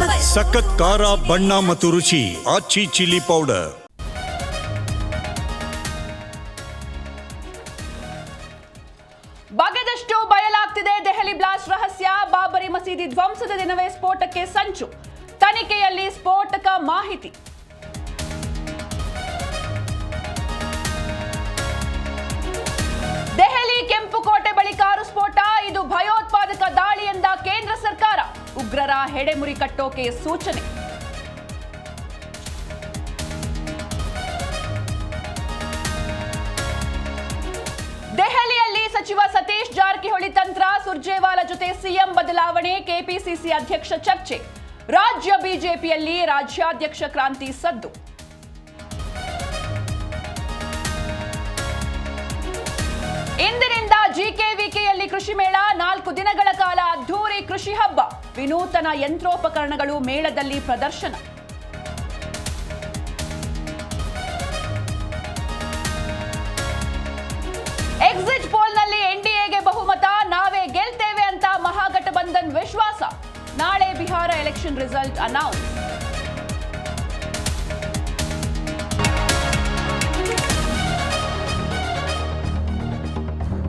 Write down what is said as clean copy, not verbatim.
ಸಖತ್ ಖಾರ ಬಣ್ಣ ಮತ್ತು ರುಚಿ ಆಚಿ ಚಿಲ್ಲಿ ಪೌಡರ್. ಬಗೆದಷ್ಟು ಬಯಲಾಗ್ತಿದೆ ದೆಹಲಿ ಬ್ಲಾಸ್ಟ್ ರಹಸ್ಯ. ಬಾಬರಿ ಮಸೀದಿ ಧ್ವಂಸದ ದಿನವೇ ಸ್ಫೋಟಕ್ಕೆ ಸಂಚು. ತನಿಖೆಯಲ್ಲಿ ಸ್ಫೋಟಕ ಮಾಹಿತಿ. ದೆಹಲಿ ಕೆಂಪುಕೋಟೆ ಬಳಿ ಕಾರು ಸ್ಫೋಟ. ಇದು ಭಯೋತ್ಪಾದಕ ದಾಳಿ ಎಂದ ಕೇಂದ್ರ ಸರ್ಕಾರ. ಉಗ್ರರ ಹೆಡೆಮುರಿ ಕಟ್ಟೋಕೆ ಸೂಚನೆ. ದೆಹಲಿಯಲ್ಲಿ ಸಚಿವ ಸತೀಶ್ ಜಾರಕಿಹೊಳಿ ತಂತ್ರ. ಸುರ್ಜೇವಾಲಾ ಜೊತೆ ಸಿಎಂ ಬದಲಾವಣೆ. ಕೆಪಿಸಿಸಿ ಅಧ್ಯಕ್ಷ ಚರ್ಚೆ. ರಾಜ್ಯ ಬಿಜೆಪಿಯಲ್ಲಿ ರಾಜ್ಯಾಧ್ಯಕ್ಷ ಕ್ರಾಂತಿ ಸದ್ದು. ಇಂದಿನಿಂದ ಜಿಕೆವಿಕೆಯಲ್ಲಿ ಕೃಷಿ ಮೇಳ. 4 ದಿನಗಳ ಕಾಲ ಅದ್ಧೂರಿ ಕೃಷಿ ಹಬ್ಬ. ವಿನೂತನ ಯಂತ್ರೋಪಕರಣಗಳು ಮೇಳದಲ್ಲಿ ಪ್ರದರ್ಶನ. ಎಕ್ಸಿಟ್ ಪೋಲ್ನಲ್ಲಿ ಎನ್ಡಿಎಗೆ ಬಹುಮತ. ನಾವೇ ಗೆಲ್ತೇವೆ ಅಂತ ಮಹಾಗಠಬಂಧನ್ ವಿಶ್ವಾಸ. ನಾಳೆ ಬಿಹಾರ ಎಲೆಕ್ಷನ್ ರಿಸಲ್ಟ್ ಅನೌನ್ಸ್.